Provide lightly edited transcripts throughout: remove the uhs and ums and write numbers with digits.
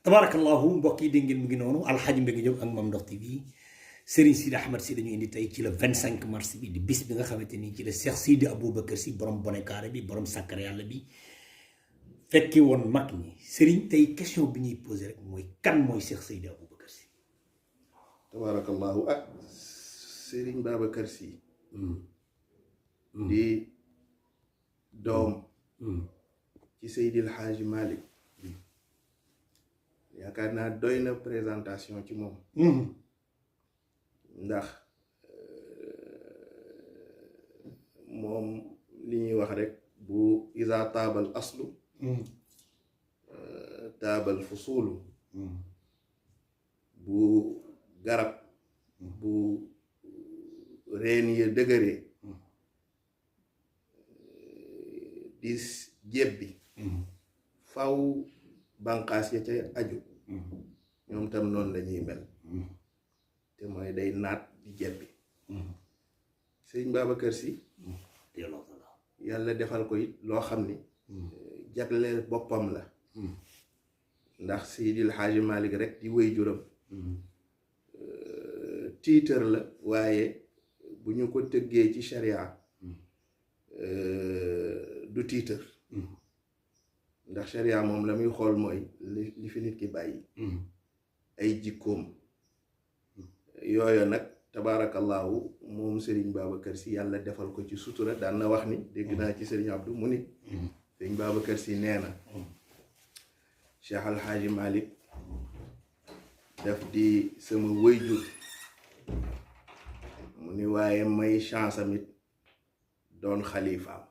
tabarakallahu mbokk yi dégg ngeen mu ngi noonu alxaaji Mbengue Diop ak Mame Ndokh TV Serigne Sidi Ahmed Sy dañu indi tey ci le 25 mars bi di bis bi nga xamante ni ci la Cheikh Sidi Aboubacar Sy borom bonekaare bi borom sàkkar yàlla bi fekki woon mag ñi Serigne tey question bi ñuy posé rek mooy kan mooy Cheikh Sidi Aboubacar Sy. tabarakallahu Serigne Babacar Sy di doom ci Seydil Hadji Malick yaakaar naa doy na présentation ci moom ndax moom li ñuy wax rek bu isa taabal aslu taabal fusulu bu garab bu reen ya dëgëree di jébbi faw banqaas ya ca aju ñoom tam noonu lañuy mel te mooy day naat di jebbi sëñ Babacar Sy yàlla defal ko it loo xam ni jagleel boppam la ndax Seydil Hadji Malick rek di wéy juram tiitër la waaye bu ñu ko tëggee ci sharia du tiitër ndax sharia moom la muy xool mooy li fi nit ki bàyyi ay jikkoom yooyu nag tabaarakallahu moom Serigne Babacar Sy yàlla defal ko ci sutura daan na wax ni dégg naa ci Serigne Abdou mu ni Serigne Babacar Sy nee na Cheikh Al Hadji Malick daf di sama wëyjur mu ni waaye may chance amit doon xalifaam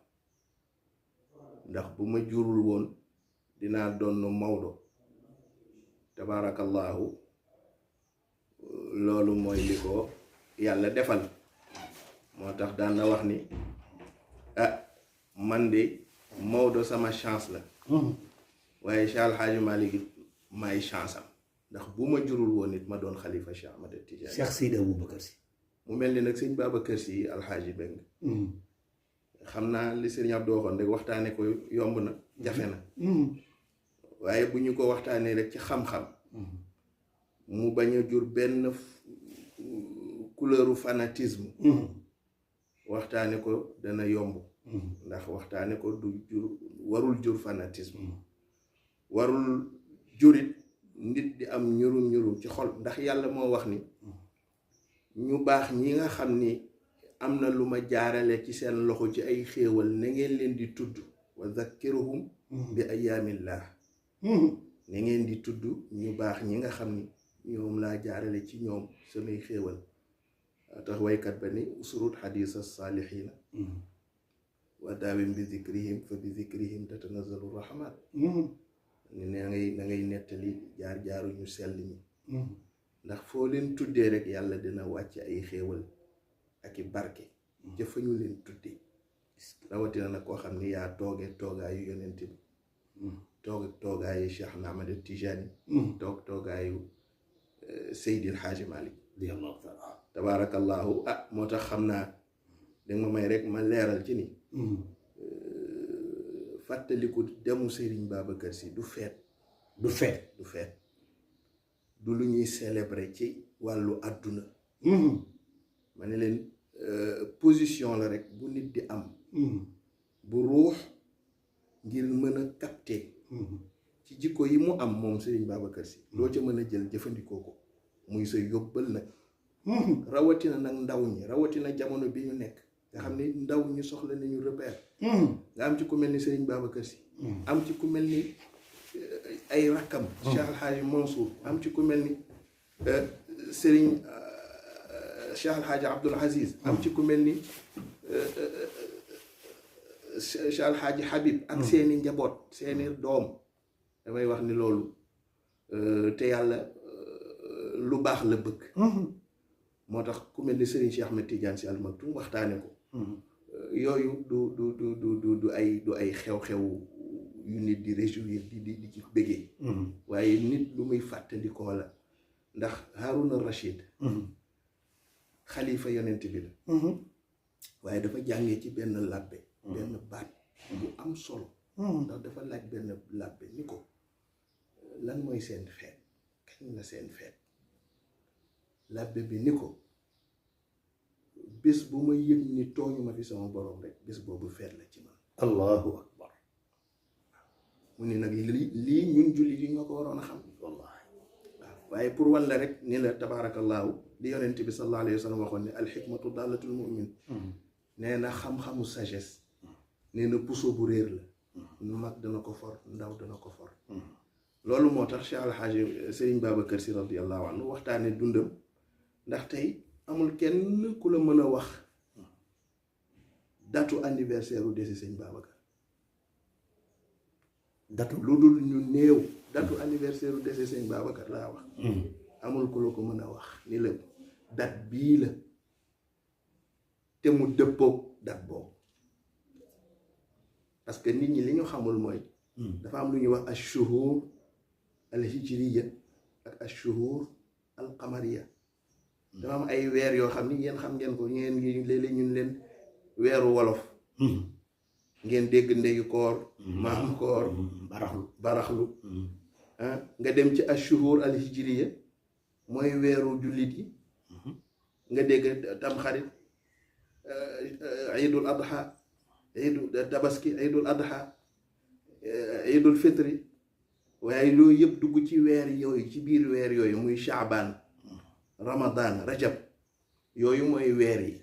ndax bu ma jurul woon dinaa doon Maodo tabaarakallahu loolu mooy li ko yàlla defal moo tax daan na wax ni man de Maodo sama chance la waaye Cheikh Al Hadji Malick may chance am ndax bu ma jurul woon it ma doon xalifa Cheikh Ahmed Tidiane Cheikh Sidi Aboubacar Sy mu mel ni nag sëñ Babacar Sy alxaaji Mbengue xam naa li Serigne Abdou waxoon rek waxtaane ko yomb na jafe na waaye bu ñu ko waxtaanee rek ci xam-xam mu bañ a jur benn couleuru fanatisme waxtaane ko dana yomb ndax waxtaane ko du jur warul jur fanatisme warul jurit nit di am ñurum ci xol ndax yàlla moo wax ni ñu baax ñi nga xam ni am na lu ma jaarale ci seen loxo ci ay xéewal na ngeen leen di tudd wa zakkiruhum bi ayaamillah na ngeen di tudd ñu baax ñi nga xam ni ñoom laa jaarale ci ñoom samay xéewal tax waykat ba ni usurut xadiisa saalixiina wa daawim bi zikrihim fa bi zikrihim tatanazalu rahmat ni na ngay nettali jaar-jaaru ñu sell ñi ndax foo leen tuddee rek yàlla dina wàcc ay xéewal ak i barke jëfa ñu leen tuddee rawatina nag koo xam ni yaa toogaayu yonent bi toogaayu Cheikh Ahmed Tidiane toogaayu Seydil Hadji Malick tabaarakallahu moo tax xam naa danga ma may rek ma leeral ci ni fàttaliku demu Serigne Babacar Sy du feet du lu ñuy célébrer ci wàllu àdduna ma ne leen position la rek bu nit di am bu ruux ngir mën a capter ci jikko yi mu am moom Serigne Babacar Sy loo ca mën a jël jëfandikoo ko muy sa yóbbal nag rawatina nag ndaw ñi rawatina jamono bi ñu nekk nga xam ni ndaw ñi soxla nañu repère nga am ci ku mel ni Serigne Babacar Sy am ci ku mel ni ay rakkam Cheikh Al Hadji Mansour am ci ku mel ni Serigne Cheikh Al Hadji Abdoul Aziz am ci ku mel ni Cheikh Al Hadji Habib ak seeni njaboot seeni doom damay wax ni loolu te yàlla lu baax la bëgg moo tax ku mel ni Serigne Cheikh Ahmed Tidiane Sy Al Maktoum waxtaane ko yooyu du ay xew-xew yu nit di réjouir di ci bëggee waaye nit lu muy fàttalikoo la ndax Harouna Rachid xalifa yonent bi la waaye dafa jàngee ci benn làbbe benn baat bu am solo ndax dafa laaj benn làbbe ni ko lan mooy seen feet kañ la seen feet labbe bi ni ko bés bu ma yëg ni tooñu ma fi sama borom rek bés boobu feet la ci man. allahu akbar. mu ni nag lii ñun jullit yi ñoo ko waroon a xam. wallahi waaw waaye pour wan la rek ni la tabaarakallaahu li yonent bi sallallahu alayhi wa sallam waxoon ne alxikmatu daalatul mu'min nee na xam-xamu sagesse nee na puso bu réer la mag dana ko for ndaw dana ko for loolu moo tax Cheikh Alxaaji Serigne Babacar Sy radiyallahu anhu waxtaane dundam ndax tey amul kenn ku la mën a wax datu anniversaire u desi Serigne Babacar datu lu dul ñu néew datu anniversaire u desi Serigne Babacar laa wax amul ku la ko mën a wax ni la dat bii la te mu dëppoog dat boobu parce que nit ñi li ñu xamul mooy dafa am lu ñuy wax ashuhur al hijriya ak ashuhur al qamariya dafa am ay weer yoo xam ni yéen xam ngeen ko ngeen ngi léeg-léeg ñun leen weeru wolof ngeen dégg ndeyu koor maam koor baraxlu nga dem ci ashuhur al hijriya mooy weeru jullit yi nga dégg tamxarit iidul adha iidul tabaski iidul adha iidul fitri waaye loolu yëpp dugg ci weer yooyu ci biir weer yooyu muy shaabaan ramadan rajab yooyu mooy weer yi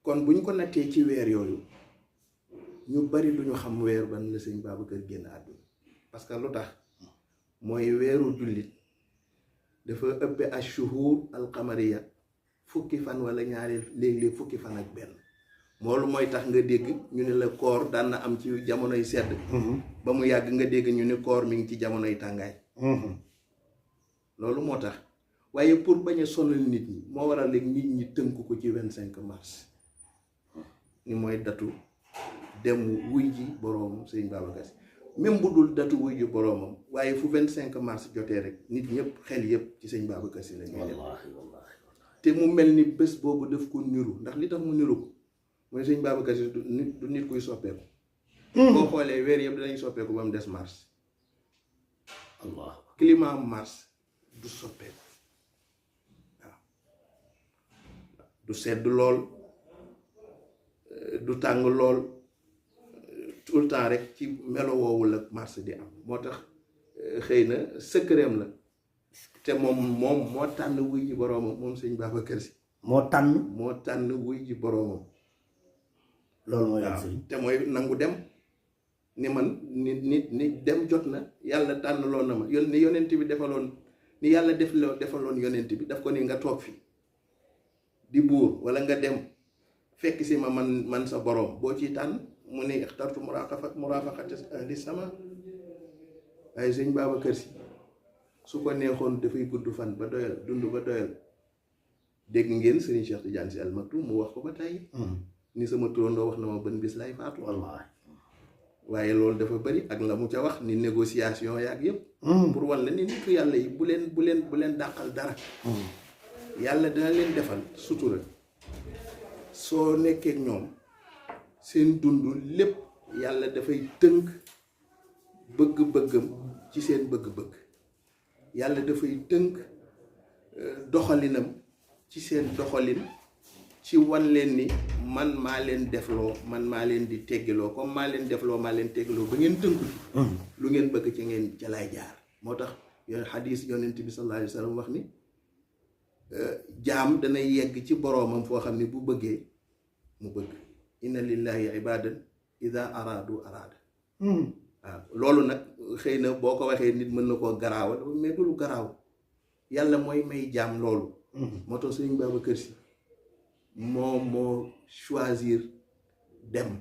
kon buñ ko nattee ci weer yooyu ñu bari duñu xam weer ban la sëñ Babacar génn àdduna parce que lu tax mooy weeru jullit dafa ëppe ashuhur alqamariya fukki fan wala ñaari léeg-léeg fukki fan ak benn moolu mooy tax nga dégg ñu ne la koor daan na am ci jamonoy sedd ba mu yàgg nga dégg ñu ne koor mi ngi ci jamonoy tàngaay loolu moo tax waaye pour bañ a sonal nit ñi moo waral léegi nit ñi tënk ko ci 25 mars ni mooy datu dem wuy ji boroomam sëñ Babacar Sy même bu dul datu wuy ji boroomam waaye fu 25 mars jotee rek nit ñëpp xel yëpp ci sëñ Babacar Sy la ñuy dem te mu mel ni bés boobu daf ko niru ndax li tax mu niru ko mooy sëñ Babacar Sy du nit kuy soppeeku boo xoolee weer yëpp danañ soppeeku ba mu des mars allah climat mars du soppeeku waaw du sedd lool du tàng lool tout le temps rek ci melo woowu la mars di am moo tax xëy na secret la te moom moo tànn wuy ji boroomam moom sëñ Babacar Sy moo tànn wuy ji boroomam loolu mooy waaw te mooy nangu dem ni man ni dem jot na yàlla tànn loon na ma ni yonent bi defaloon ni yàlla defaloon yonent bi daf ko ni nga toog fi di buur wala nga dem fekk si ma man sa boroom boo ciy tànn mu ne ixtartu murafaqata ahli sama waaye sëñ Babacar Sy su ko neexoon dafay gudd fan ba doyal dund ba doyal dégg ngeen Serigne Cheikh Tidiane Sy Al Maktoum mu wax ko ba tey ni sama turandoo wax na ma ban bis lay faatu wallahi waaye loolu dafa bari ak la mu ca wax ni négociation yaak yëpp pour wan la ni nitu yàlla yi bu leen dàqal dara yàlla dina leen defal sutura soo nekkee ñoom seen dund lépp yàlla dafay tënk bëgg-bëggam ci seen bëgg-bëgg yàlla dafay tënk doxalinam ci seen doxalin ci wan leen ni man maa leen defloo man maa leen di teggiloo comme maa leen defloo maa leen teggiloo ba ngeen tënku lu ngeen bëgg ci ngeen ca lay jaar moo tax yoon xadiis yonent bi sallallahu alayhi wa sallam wax ni jaam dana yegg ci boroomam foo xam ne bu bëggee mu bëgg inna lillahi ibadan ida araadu araada waaw loolu nag xëy na boo ko waxee nit mën na koo garaawal mais du lu garaaw yàlla mooy may jaam loolu moo tax Sëriñ Babacar Sy moo choisir dem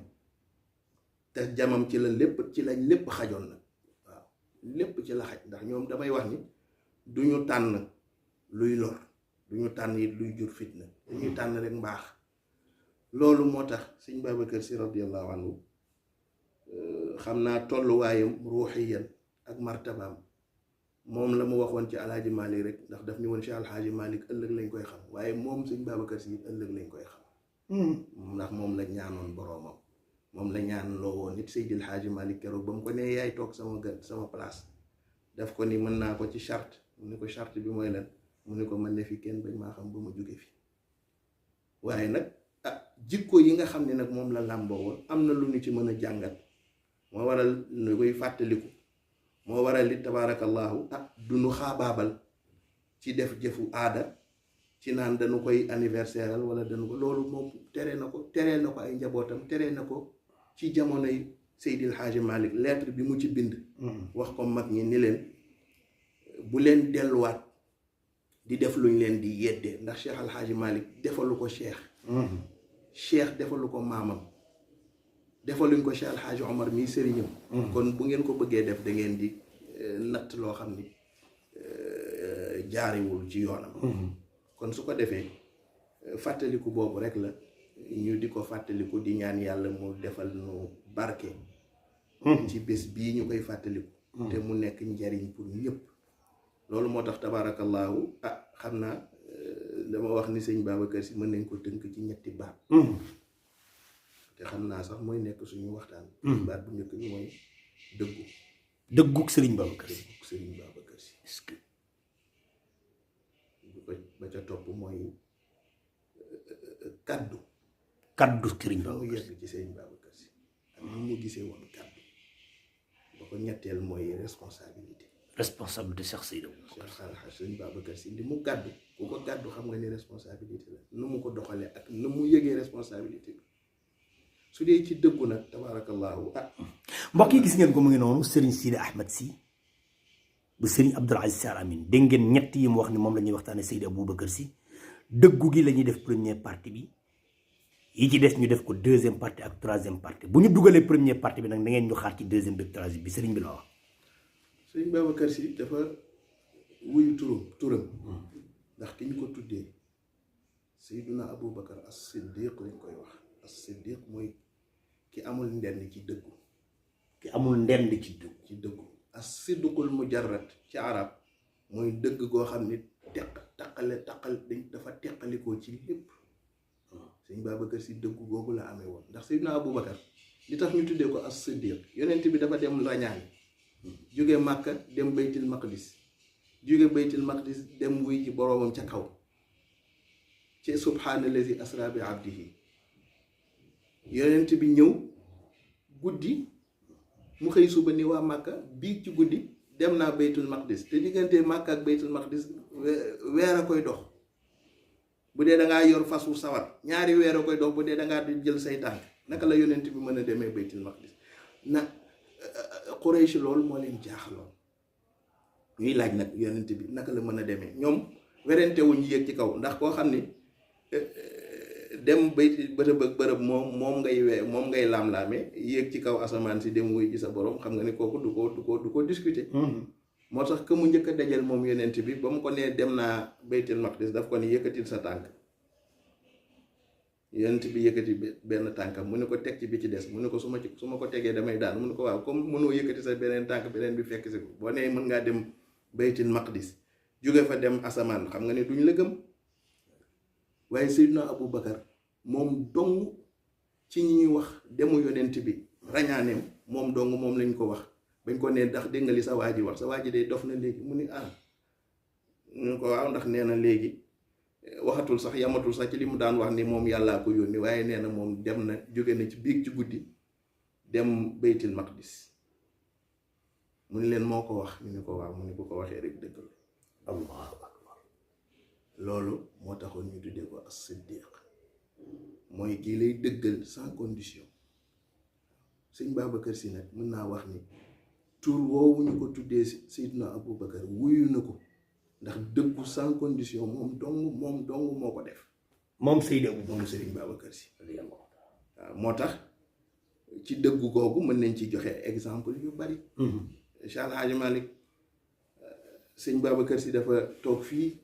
te jamam ci la lépp xajoon na waaw lépp ci la xaj ndax ñoom damay wax ni du ñu tànn luy lor du ñu tànn it luy jur fitna dañuy tànn rek mbaax loolu moo tax Sëriñ Babacar Sy radiyallahu anhu xam naa tolluwaayam ruuxiyan ak martabaam moom la mu waxoon ci alxaaji Malik rek ndax daf ñu woon ci alxaaji Malik ëllëg lañ koy xam waaye moom Sëriñ Babacar Sy ëllëg lañ koy xam ndax moom la ñaanoon boroomam moom la ñaan loo woon nit Seydil Xaaji Malik keroog ba mu ko nee yaay toog sama place daf ko ni mën naa ko ci charte mu ni ko charte bi mooy lan mu ni ko man ne fi kenn bañ maa xam ba ma jóge fi waaye nag jikko yi nga xam ne nag moom la làmboo woon am na lu ñu ci mën a jàngat moo waral ñu koy fàttaliku moo waral li tabaarakallaahu du ñu xaabaabal ci def jëfu aada ci naan dañu koy anniversaireal wala dañu ko loolu moom teree na ko ay njabootam teree na ko ci jamonoy Seydil Hadji Malick lettre bi mu ci bind wax ko mag ñi ni leen bu leen delluwaat di def luñ leen di yeddee ndax Cheikh Al Hadji Malick defalu ko cheikh defalu ko maamam defaluñ ko Cheikh Al Hadji Omar mii sëriñam kon bu ngeen ko bëggee def da ngeen di natt loo xam ni jaariwul ci yoonam kon su ko defee fàttaliku boobu rek la ñu di ko fàttaliku di ñaan yàlla mu defal nu barke ci bés bii ñu koy fàttaliku te mu nekk njariñ pour ñëpp loolu moo tax tabaarakallaahu xam naa dama wax ni sëñ Babacar Sy mën nañ ko tënk ci ñetti baat te xam naa sax mooy nekk suñu waxtaan baat bu njëkk bi mooy dëgguk sëriñ Babacar Sy est-ce que ba ca topp mooy kaddu sëriñ Babacar Sy mu yegg ci sëriñ Babacar Sy ak ni mu gisee woon kaddu ba ko ñetteel mooy responsabilité Cheikh Seydou sëriñ Babacar Sy li mu gàddu ku ko gàddu xam nga ni responsabilité la nu mu ko doxalee ak nu mu yëgee responsabilité bi su dee ci dëggu nag tabaarakallaahu mbokk yi gis ngeen ko mu ngi noonu Serigne Sidi Ahmed Sy bu Serigne Abdoul Aziz Sy Al Amine dégg ngeen ñett yi mu wax ni moom la ñuy waxtaane Seydi Aboubacar Sy dëggu gi la ñuy def première partie bi yi ci des ñu def ko deuxième partie ak troisième partie bu ñu dugalee première partie bi nag da ngeen ñu xaar ci deuxième bi troisième bi Serigne bi la wax sëriñ Babacar Sy dafa wuyu turam ndax ki ñu ko tuddee Seydina Aboubacar as-Siddiq lañ koy wax as-Siddiq mooy ki amul ndend ci dëggu as-sidqul mujarrad ci arab mooy dëgg goo xam ni dafa teqalikoo ci lépp sëriñ Babacar Sy dëggu googu la amee woon ndax Seydina Aboubacar li tax ñu tuddee ko as-Siddiq yonent bi dafa dem rañaani jóge Màkka dem baytil maqdis dem wuy ci boroomam ca kaw ci subhaanallazi asra bi abdihi yonent bi ñëw guddi mu xëy suba ni waa Màkka biig ci guddi dem naa baytul maqdis te diggante Màkka ak baytul maqdis weer a koy dox bu dee dangaa yor fas wu sawar ñaari weer a koy dox bu dee dangaa di jël say tànk naka la yonent bi mën a demee baytul maqdis Quraysh loolu moo leen jaaxaloon ñuy laaj nag yonent bi naka la mën a demee ñoom werante wuñ yéeg ci kaw ndax koo xam ni dem bay bërëb moom ngay laam-laamee yéeg ci kaw asamaan si dem wuy ci sa borom xam nga ni kooku du ko discuter moo tax que mu njëkk a dajal moom yonent bi ba mu ko nee dem naa baytul maqdis daf ko ni yëkkatil sa tànk yonent bi yëkkati benn tànkam mu ne ko teg ci bi ci des mu ne ko su ma ko tegee damay daan mu ne ko waaw comme mënoo yëkkati sa beneen tànk beneen bi fekk si ko boo nee mën ngaa dem baytul maqdis jóge fa dem asamaan xam nga ne duñ la gëm waaye Seydina Aboubacar moom dong ci ñi ñuy wax demu yonent bi rañaaneem moom dong moom lañ ko wax bañ ko nee ndax dégg nga li sa waa ji wax sa waa ji de dof na léegi mu ni mu ne ko waaw ndax nee na léegi waxatul sax yamatul sax ci li mu daan wax ni moom yàllaa ko yónni waaye nee na moom dem na jóge na ci biig ci guddi dem baytil maqdis mu ni leen moo ko wax ñu ni ko waaw mu ni bu ko waxee rek dëgg la allahu akbar loolu moo taxoon ñu tuddee ko as-Siddiq mooy kii lay dëggal sans condition sëñ Babacar Sy nag mën naa wax ni tur woowu ñu ko tuddee Seydina Aboubacar wuyu na ko ndax dëggu sans condition moom dong moo ko def moom Seydina moom Serigne Babacar Sy waaw moo tax ci dëggu googu mën nañ ci joxe exemple yu bari Cheikh Al Hadji Malick sëñ Babacar Sy dafa toog fii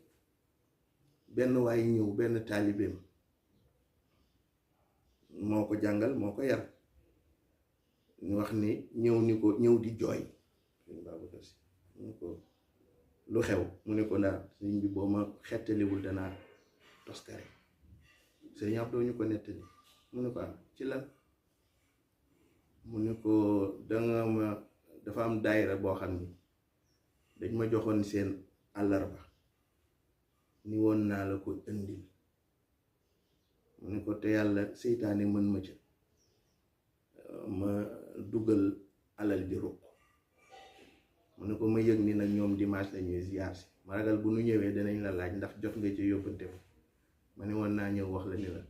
benn waay ñëw benn taalibeem moo ko jàngal moo ko yar ñu wax ni ñëw di jooy sëñ Babacar Sy mu ne ko lu xew mu ne ko ndax sëñ bi boo ma xettaliwul danaa toskare sëñ Abdou ñu ko nettali mu ne ko ci lan mu ne ko dafa am daayira boo xam ni dañ ma joxoon seen àllarba ni woon naa la ko indil mu ne ko te yàlla seytaane mën ma ca ma dugal alal ji ruq mu ne ko ma yëg ni nag ñoom dimanche la ñuy ziar si ma ragal bu nu ñëwee danañ la laaj ndax jot nga ci yóbbante ma ne woon naa ñëw wax la ni la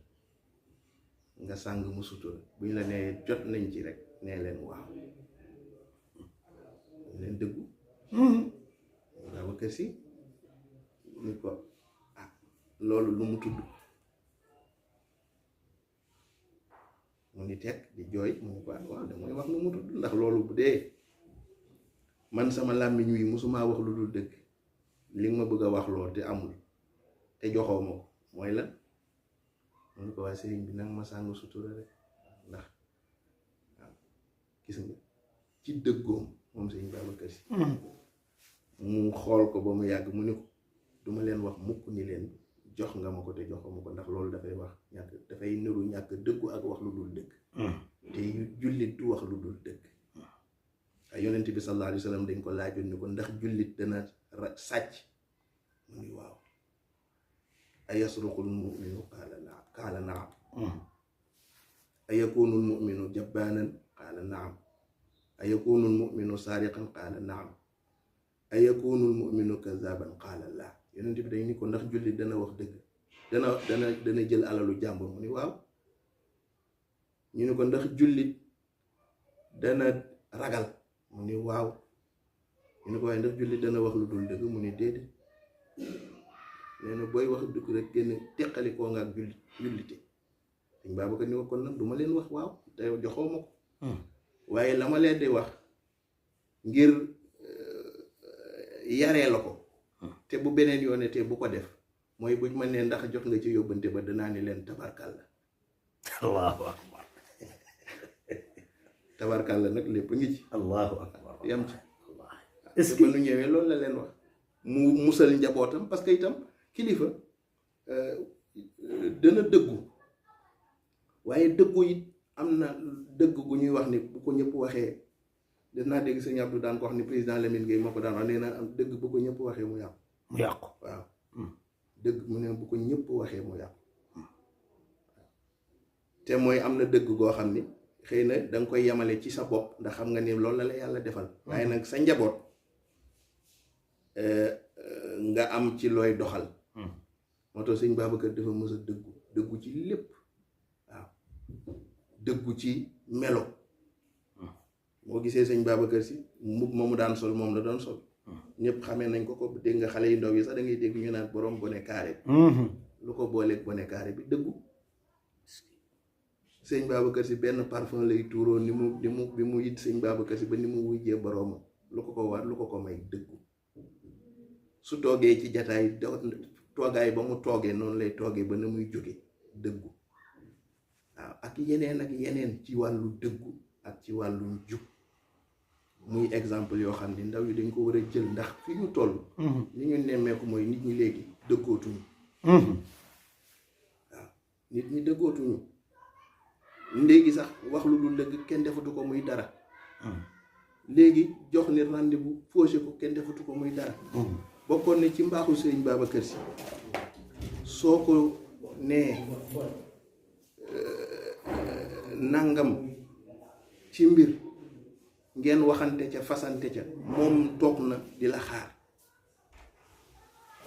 nga sàng mu sutura buñ la nee jot nañ ci rek nee leen waaw leen dëggu Babacar Sy ni ko ah loolu lu mu tudd mu ni tekk di jooy mu ni ko waaw damay wax lu mu tudd ndax loolu bu dee man sama làmmiñ wi musumaa wax lu dul dëgg li nga ma bëgg a wax lool te amul te joxoo ma ko mooy la mu ni ko waa sëriñ bi nag ma sàng sutura rek ndax waaw gis nga ci dëggoom moom sëriñ Babacar Sy mu xool ko ba mu yàgg mu ni ko duma leen wax mukk ni leen jox nga ma ko te joxoo ma ko ndax loolu dafay wax ñàkk dafay niru ñàkk dëggu ak wax lu dul dëgg te jullit du wax lu dul dëgg ay yonent bi sallallahu alayhi wa sallam dañ ko laajoon ni ko ndax jullit dana sàcc mu ni waaw ayasruqul mu'minu qaala naam ayakunul mu'minu jabbaanan qaala naam ayakunul mu'minu saariqan qaala naam ayakunul mu'minu kazaaban qaala laa yonent bi dañ ni ko ndax jullit dana wax dëgg dana jël alalu jàmbur mu ni waaw ñu ni ko ndax jullit dana ragal mu ni waaw ñu ni ko waaye ndax jullit dana wax lu dul dëgg mu ni déedéet nee na booy wax dëgg rek génn teqalikoo nga ak jullite dañ baaba ko ni ko kon nag duma leen wax waaw te joxoo ma ko waaye la ma leen di wax ngir yaree la ko te bu beneen yoone te bu ko def mooy buñ ma nee ndax jot nga ci yóbbante ba danaa ni leen tabarkalla allahu akbar tabarkalla nag lépp ngi ci allahu akbar yam ci est-ce que ba nu ñëwee loolu la leen wax mu musal njabootam parce que itam kilifa dana dëggu waaye dëggu it am na dëgg gu ñuy wax ni bu ko ñëpp waxee dinaa dégg sëñ Abdou daan ko wax ni président Lamine Gueye moo ko daan wax nee na am dëgg bu ko ñëpp waxee mu yàqu waaw dëgg mu ne bu ko ñëpp waxee mu yàqu te mooy am na dëgg goo xam ni xëy na danga koy yemale ci sa bopp ndax xam nga ni loolu la yàlla defal waaye nag sa njaboot nga am ci looy doxal moo tax sëñ Babacar dafa mës a dëggu ci lépp waaw dëggu ci melo moo gisee sëñ Babacar Sy mbubb ma mu daan sol moom la doon sol ñëpp xamee nañ ko dégg nga xale yu ndaw yi sax da ngay dégg ñu naan borom bone carré bi lu ko booleeg bone carré bi dëggu sëñ Babacar Sy benn parfum lay tuuroo bi mu yit sëñ Babacar Sy ba ni mu wujjee boroomam lu ko war lu ko may dëggu su toogee ci jataay toogaay ba mu toogee noonu lay toogee ba na muy jóge dëggu waaw ak yeneen ci wàllu dëggu ak ci wàllu jub muy exemple yoo xam ne ndaw yi dañ ko war a jël ndax fi ñu toll li ñu nemmeeku mooy nit ñi léegi dëggootuñu waaw nit ñi dëggootuñu léegi sax wax lu dul dëgg kenn defatu ko muy dara léegi jox ni rendez-vous fauché ko kenn defatu ko muy dara bokkoon ne ci mbaaxu sëriñ Babacar Sy soo ko nee nangam ci mbir ngeen waxante ca fasante ca moom toog na di la xaar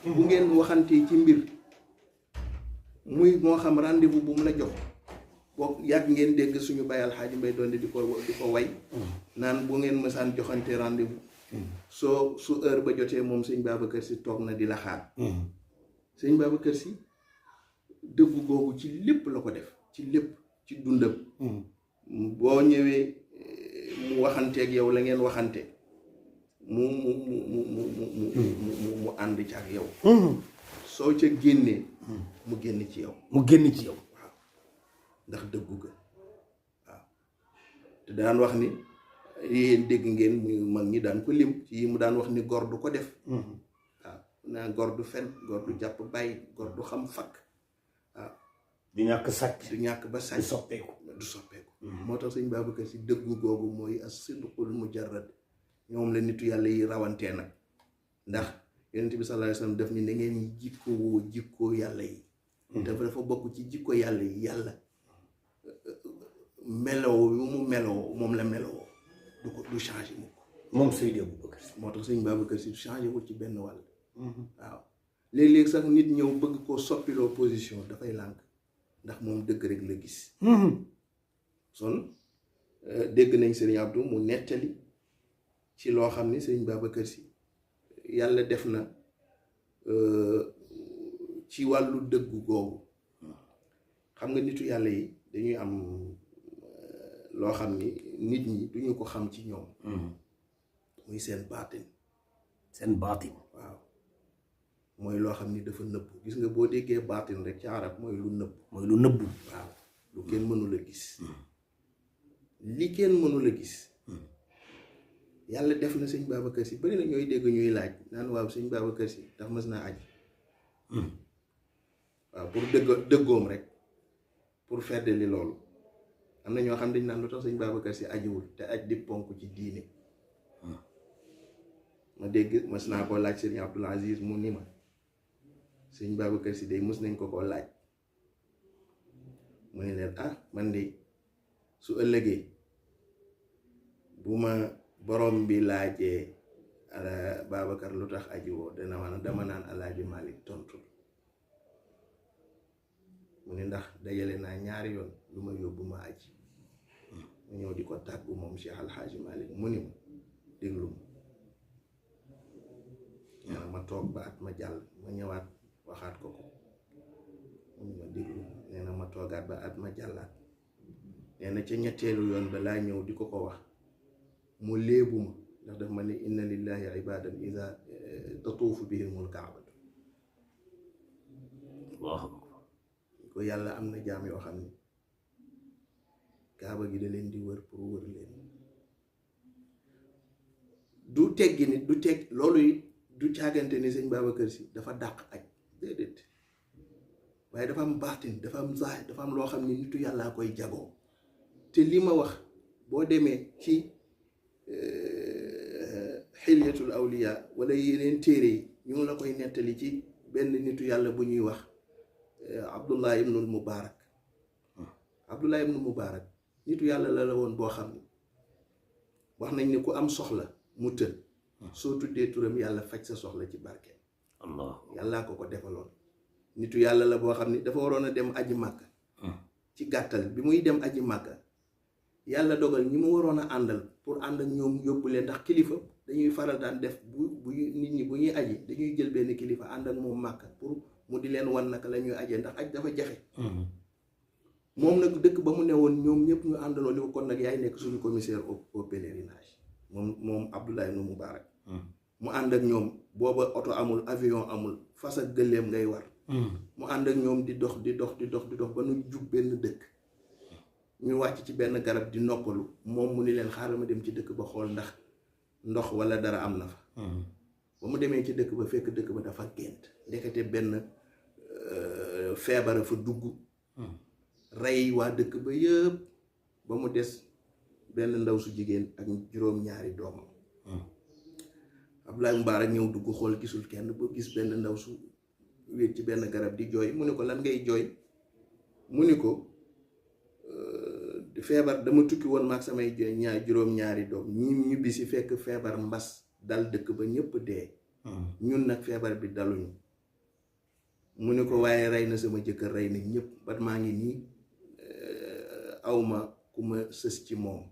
bu ngeen waxantee ci mbir muy moo xam rendez-vous bu mu la jox boo yàgg ngeen dégg suñu Baye Alxaaji Mbay doon di ko way naan bu ngeen mësaan joxante rendez-vous su heure ba jotee moom sëñ Babacar Sy toog na di la xaar sëñ Babacar Sy dëggu googu ci lépp la ko def ci lépp ci dundam boo ñëwee mu waxanteeg yow la ngeen waxante mu ànd ci ak yow soo ca génnee mu génn ci yow waaw ndax dëggu ga waaw te daan wax ni yéen dégg ngeen mu mag ñi daan ko lim ci yi mu daan wax ni gor du ko def waaw naa gor du fen gor du jàpp bàyyi gor du xam fakk waaw du ñàkk sàcc du ñàkk ba sàcc du soppeeku moo tax sëñ Babacar Sy dëggu googu mooy as-sidqul mujarrad ñoom la nitu yàlla yi rawantee nag ndax yonent bi sallallahu alayhi wasallam def ni na ngeen jikko yàlla yi dafa bokk ci jikko yàlla yi yàlla meloo yu mu meloo moom la meloo du changé mukk moom Seydi Aboubacar Sy moo tax sëñ Babacar Sy changé wul ci benn wàll waaw léeg-léeg sax nit ñëw bëgg koo soppiloo position dafay lànk ndax moom dëgg rek la gis son dégg nañ sëriñ Abdou mu nettali ci loo xam ni sëriñ Babacar Sy yàlla def na ci wàllu dëggu googu xam nga nitu yàlla yi dañuy am loo xam ni nit ñi duñu ko xam ci ñoom muy seen baatin waaw mooy loo xam ni dafa nëbb gis nga boo déggee baatin rek ci arab mooy lu nëbb waaw lu kenn mënul a gis li kenn mënul a gis yàlla def na sëñ Babacar Sy bari na ñooy dégg ñuy laaj naan waaw sëñ Babacar Sy ndax mës naa aj waaw pour dëggoom rek pour feddali loolu am na ñoo xam dañ naan lu tax sëñ Babacar Sy ajiwul te aj di ponk ci diine ma dégg mës naa ko laaj sëñ Abdoul Aziz mu ni ma sëñ Babacar Sy day mës nañ ko laaj mu ne leen man de su ëllëgee bu ma borom bi laajee Babacar lu tax ajiwoo dama naan Alaaji Malick tontu mu ne ndax dajale naa ñaari yoon lu ma yóbbu ma aji mu ñëw di ko tàggu moom Cheikh Alhaaji Malick mu ni ma déglu ma ma toog ba at ma jàll ma ñëwaat waxaat ko mu ni ma déglu nee na ma toogaat ba at ma jàllaat nee na ca ñetteelu yoon ba laa ñëw di ko wax mu léebu ma ndax daf ma ne inna lillahi ibadan ida tatuufu bihimul kaabatu waaw ko yàlla am na jaam yoo xam ni kaaba gi da leen di wër pour wër leen du teggi nit du teg loolu it du caagante ni sëñ Babacar Sy dafa dàq aj déedéet waaye dafa am baatin dafa am zaay dafa am loo xam ni nitu yàllaa koy jagoo te li ma wax boo demee ci xilyatul awliya wala yeneen téere yi ñu ngi la koy nettali ci benn nitu yàlla bu ñuy wax Abdullah ibnul Mubarak Abdullah ibnul Mubarak nitu yàlla la woon boo xam ni wax nañ ni ku am soxla mu tël soo tuddee turam yàlla faj sa soxla ci barkeem Allah yàllaa ko defaloon nitu yàlla la boo xam ni dafa waroon a dem aji màkka ci gàttal bi muy dem aji màkka yàlla dogal ñi mu waroon a àndal pour ànd ak ñoom yóbbu leen ndax kilifa dañuy faral daan def bu nit ñi bu ñuy aji dañuy jël benn kilifa ànd ak moom màkka pour mu di leen wan naka la ñuy ajee ndax aj dafa jafe moom nag dëkk ba mu ne woon ñoom ñëpp ñu àndaloo ni ko kon nag yaay nekk suñu commissaire au pèlerinage moom Abdullah ibn Mubarak mu ànd ak ñoom booba oto amul avion amul fas ak gëléem ngay war mu ànd ak ñoom di dox ba nu jub benn dëkk ñu wàcc ci benn garab di noppalu moom mu ni leen xaaral ma dem ci dëkk ba xool ndax ndox wala dara am na fa ba mu demee ci dëkk ba fekk dëkk ba dafa gént ndekete benn feebara fa dugg rey waa dëkk ba yëpp ba mu des benn ndaw su jigéen ak juróom-ñaari doomam Abdoulaye Mbarak ñëw dugg xool gisul kenn ba gis benn ndaw su wéet ci benn garab di jooy mu ne ko lan ngay jooy mu ni ko feebar dama tukki woon maag samay juróom-ñaari doom ñi bisi fekk feebar mbas dal dëkk ba ñëpp dee ñun nag feebar bi daluñu mu ne ko waaye rey na sama jëkkër rey na ñëpp ba maa ngi nii awma ku ma sës ci moom